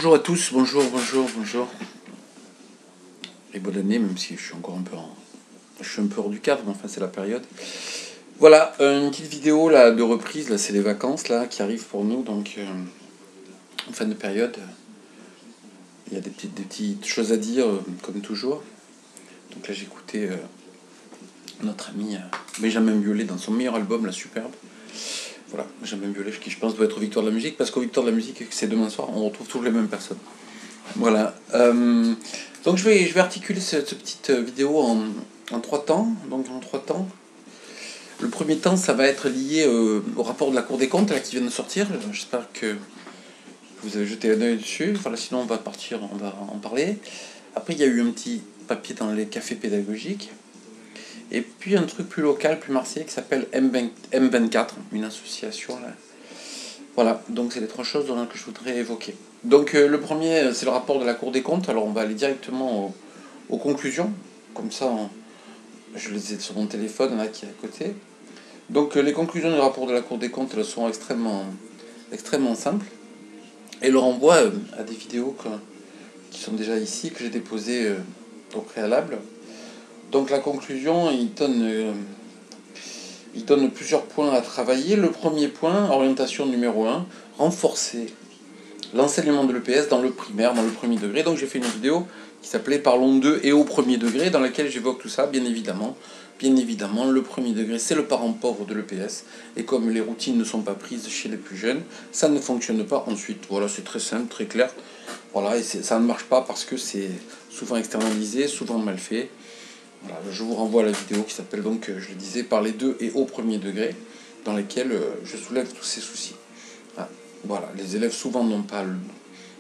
Bonjour à tous, bonjour. Et bonne année, même si je suis encore un peu je suis un peu hors du cadre, mais enfin c'est la période. Voilà, une petite vidéo là de reprise, là c'est les vacances là qui arrivent pour nous, donc en fin de période, il y a des petites choses à dire, comme toujours. Donc là j'ai écouté notre ami Benjamin Biolay dans son meilleur album, La Superbe. Voilà, Benjamin Biolay qui je pense doit être au Victoire de la musique, parce qu'au Victoire de la musique, c'est demain soir, on retrouve toujours les mêmes personnes. Voilà. Donc je vais articuler cette petite vidéo en trois temps. Donc en trois temps. Le premier temps, ça va être lié au rapport de la Cour des comptes là, qui vient de sortir. J'espère que vous avez jeté un œil dessus. Voilà, sinon on va en parler. Après, il y a eu un petit papier dans les cafés pédagogiques. Et puis un truc plus local, plus marseillais, qui s'appelle M24, une association là. Voilà, donc c'est les trois choses que je voudrais évoquer. Donc le premier, c'est le rapport de la Cour des comptes. Alors on va aller directement aux conclusions. Comme ça, je les ai sur mon téléphone, là qui est à côté. Donc les conclusions du rapport de la Cour des comptes, elles sont extrêmement simples. Et le renvoie à des vidéos qui sont déjà ici, que j'ai déposées au préalable. Donc la conclusion, il donne plusieurs points à travailler. Le premier point, orientation numéro 1, renforcer l'enseignement de l'EPS dans le primaire, dans le premier degré. Donc j'ai fait une vidéo qui s'appelait Parlons d'eux et au premier degré, dans laquelle j'évoque tout ça, bien évidemment. Bien évidemment, le premier degré, c'est le parent pauvre de l'EPS. Et comme les routines ne sont pas prises chez les plus jeunes, ça ne fonctionne pas ensuite. Voilà, c'est très simple, très clair. Voilà, et ça ne marche pas parce que c'est souvent externalisé, souvent mal fait. Voilà, je vous renvoie à la vidéo qui s'appelle donc, je le disais, Parler d'eux et au premier degré, dans laquelle je soulève tous ces soucis. Voilà, les élèves souvent n'ont pas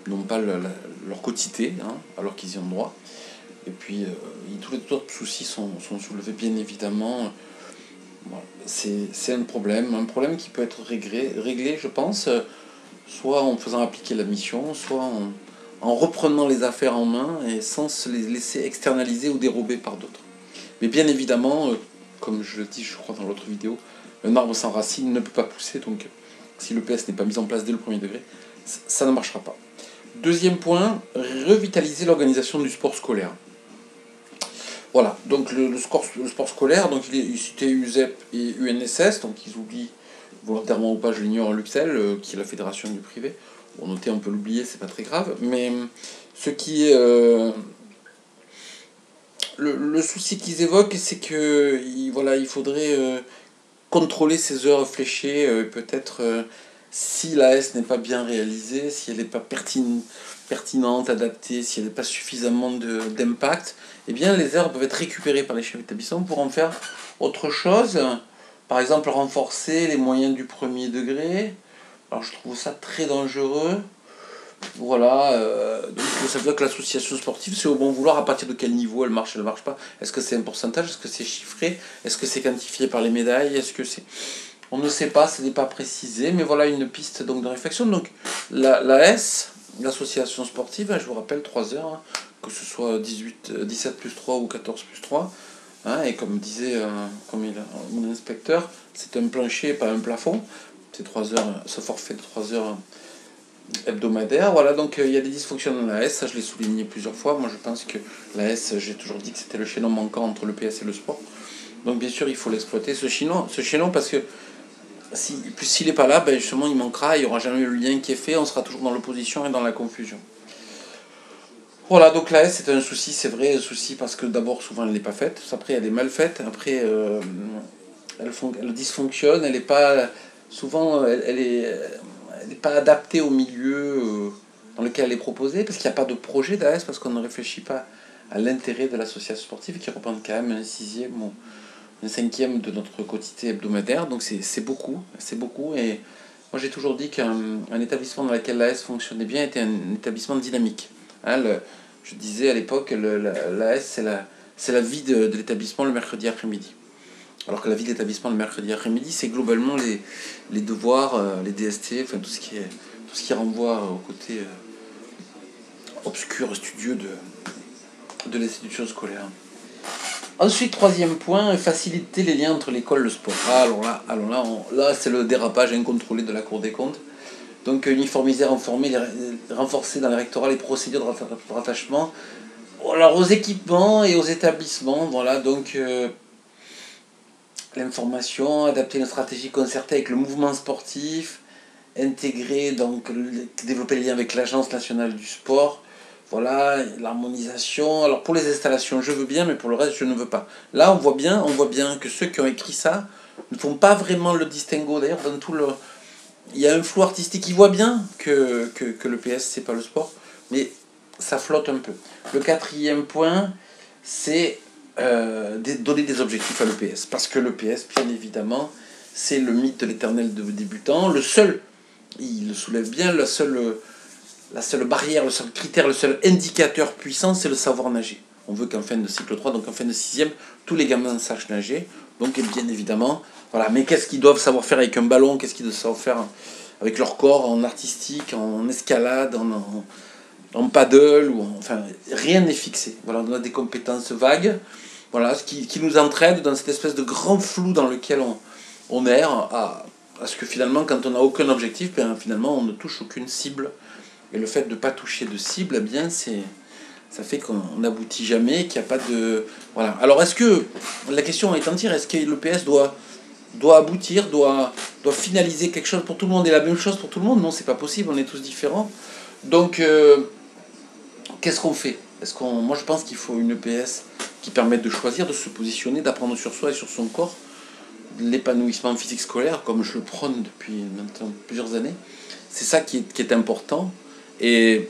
leur quotité, hein, alors qu'ils y ont droit. Et puis, tous les autres soucis sont soulevés, bien évidemment. Voilà. C'est un problème qui peut être réglé je pense, soit en faisant appliquer la mission, soit en reprenant les affaires en main et sans se les laisser externaliser ou dérober par d'autres. Mais bien évidemment, comme je le dis, je crois, dans l'autre vidéo, un arbre sans racines ne peut pas pousser, donc si l'EPS n'est pas mis en place dès le premier degré, ça ne marchera pas. Deuxième point, revitaliser l'organisation du sport scolaire. Voilà, donc le sport scolaire, donc il citait USEP et UNSS, donc ils oublient volontairement ou pas, je l'ignore, l'UXEL, qui est la fédération du privé. Bon, notez, on peut l'oublier, c'est pas très grave, mais ce qui est... le souci qu'ils évoquent, c'est que voilà, il faudrait contrôler ces heures fléchées, peut-être si l'AS n'est pas bien réalisée, si elle n'est pas pertinente, adaptée, si elle n'a pas suffisamment d'impact, eh bien les heures peuvent être récupérées par les chefs d'établissement pour en faire autre chose. Par exemple, renforcer les moyens du premier degré. Alors je trouve ça très dangereux. Voilà, donc ça veut dire que l'association sportive, c'est au bon vouloir. À partir de quel niveau elle marche pas. Est-ce que c'est un pourcentage? Est-ce que c'est chiffré? Est-ce que c'est quantifié par les médailles? Est-ce que c'est... On ne sait pas, ce n'est pas précisé, mais voilà une piste donc de réflexion. Donc l'AS, l'association sportive, je vous rappelle 3 heures, hein, que ce soit 17 plus 3 ou 14 plus 3, hein, et comme disait mon inspecteur, c'est un plancher, pas un plafond. C'est 3 heures, ce forfait de 3 heures hebdomadaire. Voilà, donc il y a des dysfonctionnements dans la S, ça je l'ai souligné plusieurs fois. Moi je pense que la S, j'ai toujours dit que c'était le chaînon manquant entre le PS et le sport. Donc bien sûr il faut l'exploiter, ce chaînon, parce que s'il n'est pas là, ben justement il manquera, il n'y aura jamais le lien qui est fait, on sera toujours dans l'opposition et dans la confusion. Voilà, donc la S c'est un souci, c'est vrai, un souci parce que d'abord souvent elle n'est pas faite, après elle est mal faite, après elle dysfonctionne, elle n'est pas... Souvent elle n'est pas adaptée au milieu dans lequel elle est proposée, parce qu'il n'y a pas de projet d'AS, parce qu'on ne réfléchit pas à l'intérêt de l'association sportive, qui représente quand même un sixième ou un cinquième de notre quotité hebdomadaire, donc c'est beaucoup, et moi j'ai toujours dit qu'un établissement dans lequel l'AS fonctionnait bien était un établissement dynamique. Hein, je disais à l'époque, l'AS c'est la vie de l'établissement le mercredi après-midi. Alors que la vie de l'établissement le mercredi après-midi, c'est globalement les devoirs, les DST, enfin tout ce qui renvoie au côté obscur, studieux de l'institution scolaire. Ensuite, troisième point, faciliter les liens entre l'école et le sport. Ah, alors là c'est le dérapage incontrôlé de la Cour des comptes. Donc uniformiser, renforcer dans les rectorats les procédures de rattachement alors, aux équipements et aux établissements. Voilà, donc l'information, adapter une stratégie concertée avec le mouvement sportif, intégrer, donc développer les liens avec l'Agence nationale du sport. Voilà, l'harmonisation. Alors pour les installations, je veux bien, mais pour le reste, je ne veux pas. Là, on voit bien que ceux qui ont écrit ça ne font pas vraiment le distinguo. D'ailleurs, dans tout le, il y a un flou artistique. Ils voient bien que le PS, c'est pas le sport, mais ça flotte un peu. Le quatrième point, c'est donner des objectifs à l'EPS. Parce que l'EPS, bien évidemment, c'est le mythe de l'éternel débutant. Le seul, il le soulève bien, la seule barrière, le seul critère, le seul indicateur puissant, c'est le savoir nager. On veut qu'en fin de cycle 3, donc en fin de sixième, tous les gamins sachent nager. Donc bien évidemment, voilà. Mais qu'est-ce qu'ils doivent savoir faire avec un ballon? Qu'est-ce qu'ils doivent savoir faire avec leur corps, en artistique, en escalade, en paddle, enfin, rien n'est fixé. Voilà, on a des compétences vagues, voilà, ce qui nous entraîne dans cette espèce de grand flou dans lequel on erre, à ce que finalement, quand on n'a aucun objectif, bien, finalement, on ne touche aucune cible. Et le fait de ne pas toucher de cible, eh bien, ça fait qu'on n'aboutit jamais, qu'il n'y a pas de... Voilà. Alors, est-ce que, la question est entière, est-ce que l'EPS doit aboutir, doit finaliser quelque chose pour tout le monde et la même chose pour tout le monde? Non, c'est pas possible, on est tous différents. Donc, qu'est-ce qu'on fait? Moi, je pense qu'il faut une EPS qui permette de choisir, de se positionner, d'apprendre sur soi et sur son corps, l'épanouissement physique scolaire, comme je le prône depuis maintenant plusieurs années. C'est ça qui est important. Et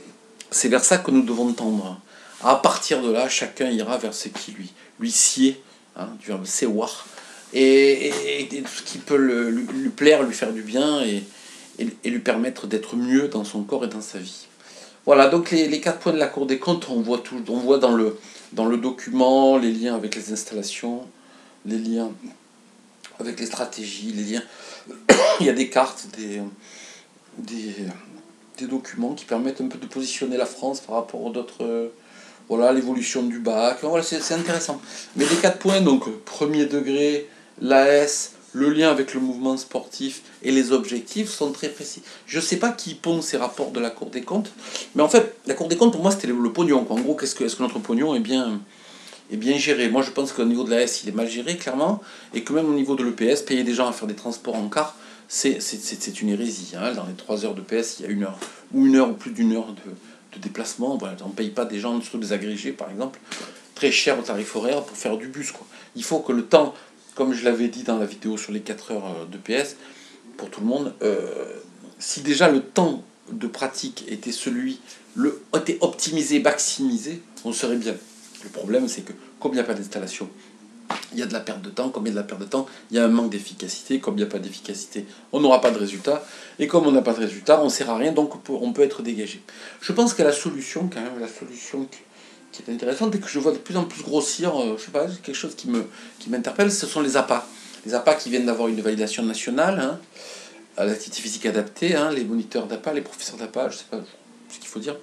c'est vers ça que nous devons tendre. À partir de là, chacun ira vers ce qui lui sied, hein, du verbe séoir, et tout ce qui peut lui plaire, lui faire du bien, et lui permettre d'être mieux dans son corps et dans sa vie. Voilà, donc les 4 points de la Cour des comptes, on voit dans le document les liens avec les installations, les liens avec les stratégies, les liens. Il y a des cartes, des documents qui permettent un peu de positionner la France par rapport aux d'autres. Voilà, l'évolution du bac. Voilà, c'est intéressant. Mais les 4 points, donc premier degré, l'AS, le lien avec le mouvement sportif et les objectifs sont très précis. Je ne sais pas qui pond ces rapports de la Cour des comptes, mais en fait, la Cour des comptes, pour moi, c'était le pognon. En gros, est-ce que notre pognon est bien géré? Moi, je pense qu'au niveau de l'AS, il est mal géré, clairement, et que même au niveau de l'EPS, payer des gens à faire des transports en car, c'est une hérésie. Hein. Dans les 3 heures de PS, il y a 1 heure, ou 1 heure ou plus d'1 heure de déplacement. Voilà, on ne paye pas des gens, surtout des agrégés, par exemple, très cher au tarif horaire pour faire du bus, quoi. Il faut que le temps, comme je l'avais dit dans la vidéo sur les 4 heures de PS, pour tout le monde, si déjà le temps de pratique était était optimisé, maximisé, on serait bien. Le problème, c'est que comme il n'y a pas d'installation, il y a de la perte de temps. Comme il y a de la perte de temps, il y a un manque d'efficacité. Comme il n'y a pas d'efficacité, on n'aura pas de résultat. Et comme on n'a pas de résultat, on ne sert à rien, donc on peut être dégagé. Je pense que la solution, quand même, qui est intéressante et que je vois de plus en plus grossir, je sais pas, quelque chose qui m'interpelle, ce sont les APA. Les APA qui viennent d'avoir une validation nationale, hein, à l'activité physique adaptée, hein, les moniteurs d'APA, les professeurs d'APA, je sais pas ce qu'il faut dire,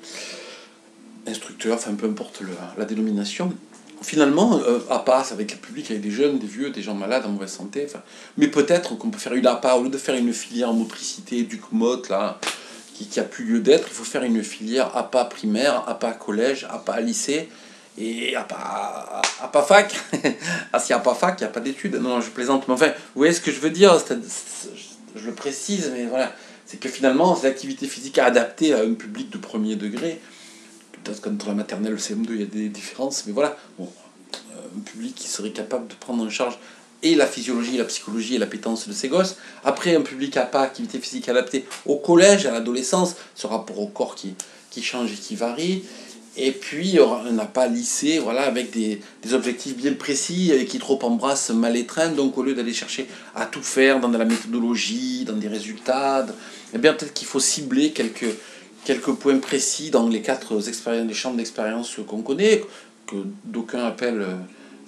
instructeurs, enfin peu importe la dénomination. Finalement, APA, c'est avec le public, avec des jeunes, des vieux, des gens malades, en mauvaise santé. Enfin, mais peut-être qu'on peut faire une APA, au lieu de faire une filière en motricité, du CMOT, là, qui a plus lieu d'être, il faut faire une filière APA primaire, APA collège, APA lycée, et APA fac. Ah, s'il n'y a pas fac, il n'y a pas d'études. Non, je plaisante. Mais enfin, vous voyez ce que je veux dire, je le précise, mais voilà. C'est que finalement, c'est l'activité physique adaptée à un public de premier degré. Peut-être qu'entre la maternelle et le CM2, il y a des différences, mais voilà. Bon, un public qui serait capable de prendre en charge et la physiologie, la psychologie et l'appétence de ces gosses. Après, un public à pas, activité physique adaptée au collège, à l'adolescence, ce rapport au corps qui change et qui varie. Et puis, on n'a pas lycée, voilà, avec des objectifs bien précis et qui trop embrassent mal étreintes. Donc, au lieu d'aller chercher à tout faire dans de la méthodologie, dans des résultats, eh bien, peut-être qu'il faut cibler quelques points précis dans les 4 expériences, les champs d'expérience qu'on connaît, que d'aucuns appellent,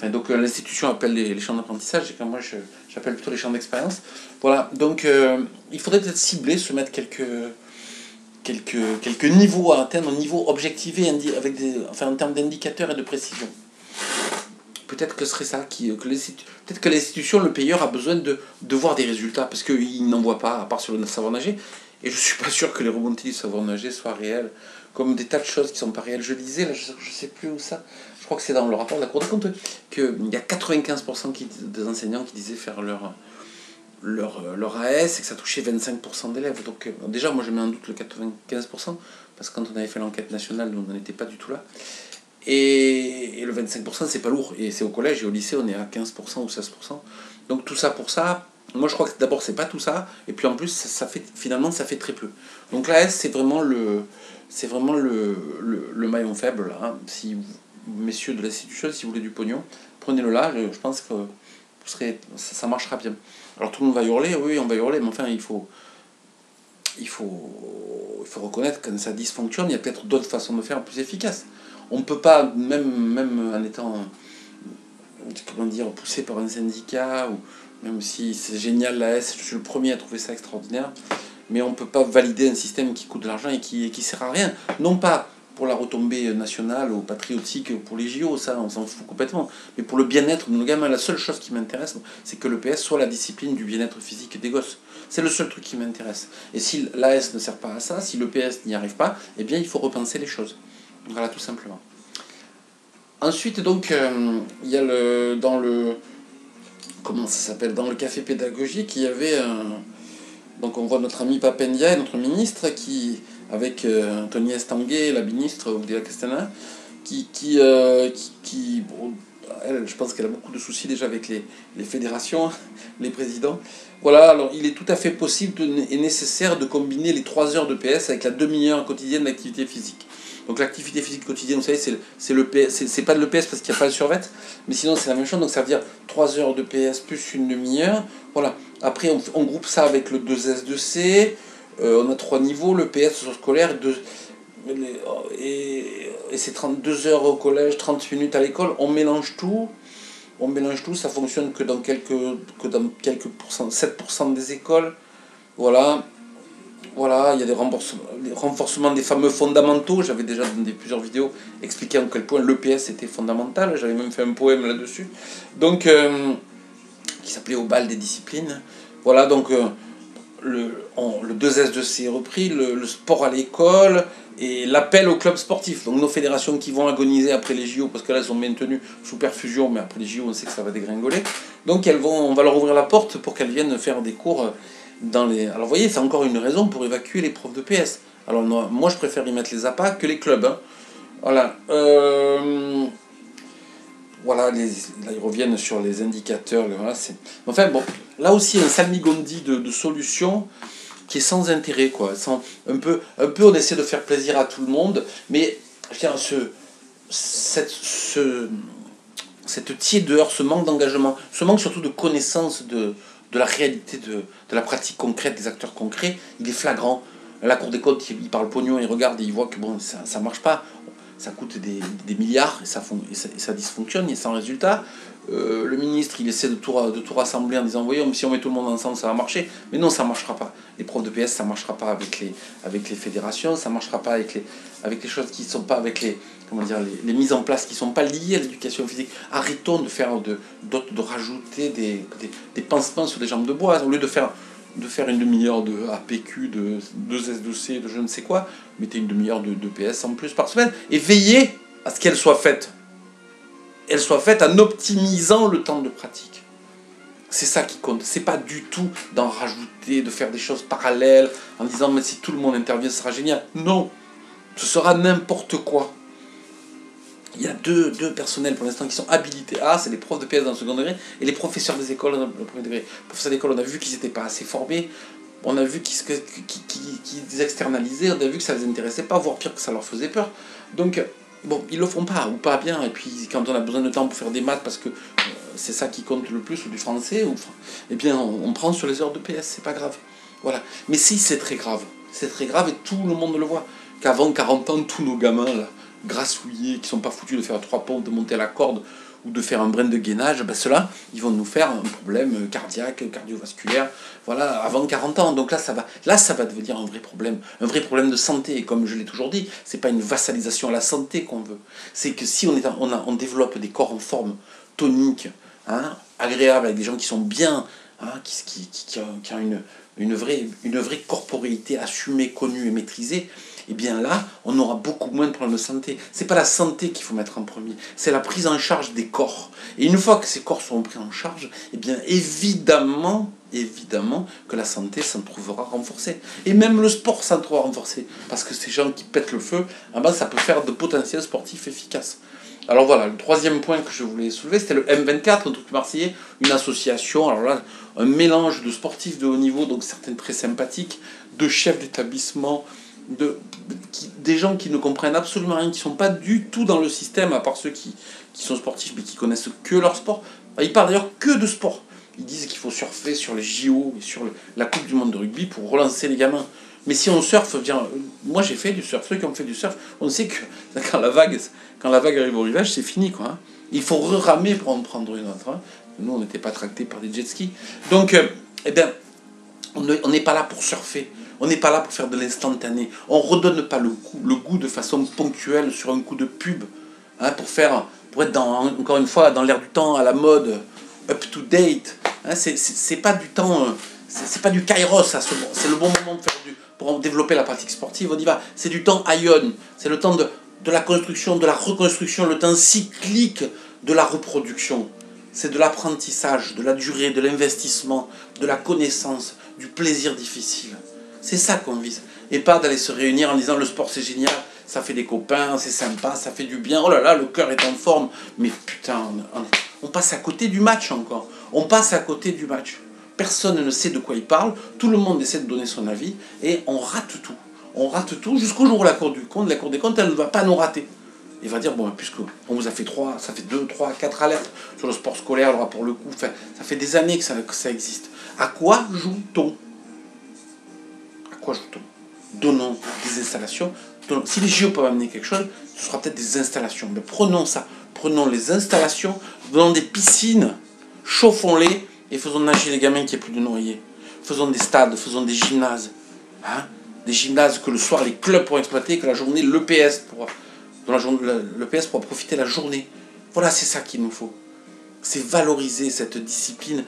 donc l'institution appelle les champs d'apprentissage, et que moi j'appelle plutôt les champs d'expérience. Voilà, donc il faudrait peut-être cibler, se mettre quelques niveaux à atteindre, niveau objectivé, avec en termes d'indicateurs et de précision. Peut-être que ce serait ça, peut-être que l'institution, le payeur, a besoin de voir des résultats, parce qu'il n'en voit pas, à part sur le savoir nager. Et je suis pas sûr que les remontées du savoir nager soient réelles, comme des tas de choses qui sont pas réelles. Je lisais, là, je sais plus où ça, je crois que c'est dans le rapport de la Cour des comptes, qu'il y a 95% des enseignants qui disaient faire leur AS et que ça touchait 25% d'élèves. Donc déjà, moi je mets en doute le 95%, parce que quand on avait fait l'enquête nationale, nous on n'en était pas du tout là. Et le 25%, c'est pas lourd. Et c'est au collège et au lycée, on est à 15% ou 16%. Donc tout ça pour ça, moi je crois que d'abord c'est pas tout ça, et puis en plus ça fait, finalement ça fait très peu. Donc l'AS c'est vraiment le maillon faible là. Hein. Si vous, messieurs de l'institution, si vous voulez du pognon, prenez-le là, je pense que ça marchera bien. Alors tout le monde va hurler, oui on va hurler, mais enfin il faut reconnaître que quand ça dysfonctionne, il y a peut-être d'autres façons de faire plus efficaces. On ne peut pas, même en étant, comment dire, poussé par un syndicat, ou même si c'est génial la S, je suis le premier à trouver ça extraordinaire, mais on ne peut pas valider un système qui coûte de l'argent et qui sert à rien. Non pas pour la retombée nationale ou patriotique pour les JO, ça on s'en fout complètement, mais pour le bien-être de nos gamins. La seule chose qui m'intéresse, c'est que le PS soit la discipline du bien-être physique des gosses. C'est le seul truc qui m'intéresse. Et si l'AS ne sert pas à ça, si le PS n'y arrive pas, eh bien il faut repenser les choses. Voilà, tout simplement. Ensuite, donc, il y a comment ça s'appelle, dans le café pédagogique, il y avait donc on voit notre ami Papendia, notre ministre, qui, avec Anthony Estanguet, la ministre Oudéa Castana, bon, elle, je pense qu'elle a beaucoup de soucis déjà avec les fédérations, les présidents. Voilà, alors il est tout à fait possible et nécessaire de combiner les 3 heures de PS avec la demi-heure quotidienne d'activité physique. Donc l'activité physique quotidienne, vous savez, c'est le PS, c'est pas de l'EPS parce qu'il n'y a pas le survêt, mais sinon c'est la même chose, donc ça veut dire 3 heures de PS plus une demi-heure. Voilà. Après on groupe ça avec le 2S2C, on a 3 niveaux, le PS scolaire, et c'est 32 heures au collège, 30 minutes à l'école, on mélange tout, ça fonctionne que dans quelques pourcents, 7% des écoles. Voilà. Voilà, il y a des renforcements des fameux fondamentaux. J'avais déjà dans plusieurs vidéos expliqué en quel point l'EPS était fondamental. J'avais même fait un poème là-dessus. Donc, qui s'appelait Au bal des disciplines. Voilà, donc le 2S2C est repris, le sport à l'école et l'appel au club sportif. Donc nos fédérations qui vont agoniser après les JO, parce que là elles sont maintenues sous perfusion, mais après les JO on sait que ça va dégringoler. Donc on va leur ouvrir la porte pour qu'elles viennent faire des cours dans les... Alors vous voyez, c'est encore une raison pour évacuer les profs de PS. Alors moi je préfère y mettre les APA que les clubs. Hein. Voilà. Voilà, là ils reviennent sur les indicateurs. Voilà, enfin bon, là aussi un salmigondi de solutions qui est sans intérêt, quoi. Un peu on essaie de faire plaisir à tout le monde, mais je veux dire, cette tiédeur, ce manque d'engagement, ce manque surtout de connaissance de la réalité, de la pratique concrète, des acteurs concrets, il est flagrant. La Cour des comptes, il parle pognon, il regarde et il voit que bon, ça marche pas. Ça coûte des milliards et ça dysfonctionne, il est sans résultat. Le ministre, il essaie de tout rassembler en disant voyons, si on met tout le monde ensemble, ça va marcher. Mais non, ça ne marchera pas. Les profs de PS, ça ne marchera pas avec les fédérations, ça ne marchera pas avec les choses qui ne sont pas avec les mises en place qui ne sont pas liées à l'éducation physique. Arrêtons de rajouter des pansements sur des jambes de bois. Au lieu de faire une demi-heure de APQ, de 2S2C, de je ne sais quoi, mettez une demi-heure de PS en plus par semaine, et veillez à ce qu'elle soit faite. Elle soit faite en optimisant le temps de pratique. C'est ça qui compte. C'est pas du tout d'en rajouter, de faire des choses parallèles, en disant mais si tout le monde intervient, ce sera génial. Non, ce sera n'importe quoi. Il y a deux personnels pour l'instant qui sont habilités. C'est les profs de PS dans le second degré et les professeurs des écoles dans le premier degré. Les professeurs d'école, on a vu qu'ils n'étaient pas assez formés, on a vu qu'ils externalisaient, on a vu que ça ne les intéressait pas, voire pire que ça leur faisait peur. Donc, bon, ils le font pas, ou pas bien, et puis quand on a besoin de temps pour faire des maths, parce que c'est ça qui compte le plus, ou du français, eh bien on prend sur les heures de PS, c'est pas grave. Voilà. Mais si, c'est très grave. C'est très grave et tout le monde le voit. Qu'avant 40 ans, tous nos gamins, là, grassouillés, qui sont pas foutus de faire 3 pompes, de monter à la corde ou de faire un brin de gainage, ceux-là, ils vont nous faire un problème cardiaque, cardiovasculaire, voilà, avant 40 ans. Donc là, ça va devenir un vrai problème de santé. Et comme je l'ai toujours dit, c'est pas une vassalisation à la santé qu'on veut. C'est que si on développe des corps en forme, toniques, hein, agréables, avec des gens qui sont bien, hein, qui a une vraie corporéité assumée, connue et maîtrisée, et bien là, on aura beaucoup moins de problèmes de santé. C'est pas la santé qu'il faut mettre en premier, c'est la prise en charge des corps. Et une fois que ces corps seront pris en charge, et bien évidemment que la santé s'en trouvera renforcée. Et même le sport s'en trouvera renforcé. Parce que ces gens qui pètent le feu, ça peut faire de potentiels sportifs efficaces. Alors voilà, le troisième point que je voulais soulever, c'était le M24, un truc marseillais, une association, alors là, un mélange de sportifs de haut niveau, donc certains très sympathiques, de chefs d'établissement, des gens qui ne comprennent absolument rien, qui ne sont pas du tout dans le système, à part ceux qui sont sportifs, mais qui connaissent que leur sport. Ils parlent d'ailleurs que de sport. Ils disent qu'il faut surfer sur les JO et sur la Coupe du Monde de rugby pour relancer les gamins. Mais si on surfe, bien, moi j'ai fait du surf, ceux qui ont fait du surf, on sait que quand la vague arrive au rivage, c'est fini, quoi. Hein. Il faut ramer pour en prendre une autre. Hein. Nous, on n'était pas tractés par des jet skis. Donc, eh bien, on n'est pas là pour surfer. On n'est pas là pour faire de l'instantané. On ne redonne pas le goût de façon ponctuelle sur un coup de pub. Hein, pour être, encore une fois, dans l'air du temps, à la mode, up to date. Hein, c'est pas du temps... c'est pas du kairos, c'est le bon moment pour développer la pratique sportive. On y va. C'est du temps Ion. C'est le temps de la construction, de la reconstruction, le temps cyclique de la reproduction. C'est de l'apprentissage, de la durée, de l'investissement, de la connaissance, du plaisir difficile. C'est ça qu'on vise. Et pas d'aller se réunir en disant le sport c'est génial, ça fait des copains, c'est sympa, ça fait du bien, oh là là, le cœur est en forme. Mais putain, on passe à côté du match encore. On passe à côté du match. Personne ne sait de quoi il parle, tout le monde essaie de donner son avis, et on rate tout. On rate tout jusqu'au jour où la Cour des comptes, elle ne va pas nous rater. Il va dire, bon, puisqu'on vous a fait 2, 3, 4 alertes sur le sport scolaire, alors pour le coup, ça fait des années que ça existe. À quoi joue-t-on? À quoi joue-t-on? Donnons des installations. Si les JO peuvent amener quelque chose, ce sera peut-être des installations. Mais prenons ça. Prenons les installations, donnons des piscines, chauffons-les, et faisons nager les gamins qui n'aient plus de noyer. Faisons des stades, faisons des gymnases. Hein, des gymnases que le soir les clubs pourront exploiter, que la journée l'EPS pourra profiter la journée. Voilà, c'est ça qu'il nous faut. C'est valoriser cette discipline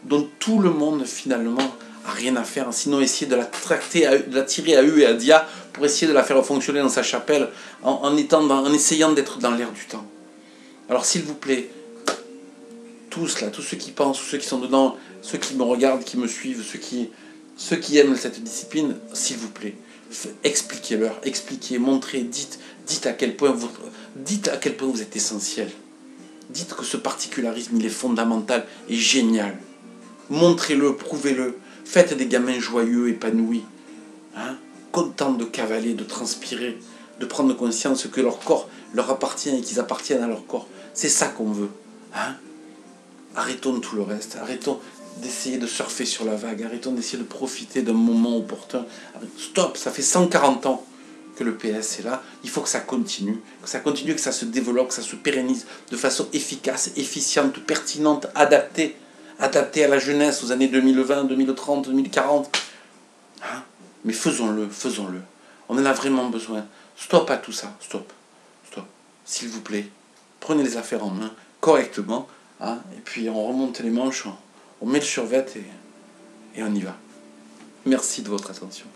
dont tout le monde finalement a rien à faire. Sinon essayer de la tirer à U et à Dia pour essayer de la faire fonctionner dans sa chapelle en essayant d'être dans l'air du temps. Alors s'il vous plaît, tous là, tous ceux qui pensent, ceux qui sont dedans, ceux qui me regardent, qui me suivent, ceux qui aiment cette discipline, s'il vous plaît, expliquez-leur, montrez, dites à quel point vous êtes essentiel. Dites que ce particularisme, il est fondamental et génial. Montrez-le, prouvez-le. Faites des gamins joyeux, épanouis, hein, contents de cavaler, de transpirer, de prendre conscience que leur corps leur appartient et qu'ils appartiennent à leur corps. C'est ça qu'on veut. Hein. Arrêtons de tout le reste. Arrêtons d'essayer de surfer sur la vague. Arrêtons d'essayer de profiter d'un moment opportun. Stop, ça fait 140 ans que le PS est là. Il faut que ça continue, que ça se développe, que ça se pérennise de façon efficace, efficiente, pertinente, adaptée à la jeunesse, aux années 2020, 2030, 2040. Hein? Mais faisons-le. On en a vraiment besoin. Stop à tout ça, stop. S'il vous plaît, prenez les affaires en main correctement, hein? Et puis on remonte les manches, on met le survêt et on y va. Merci de votre attention.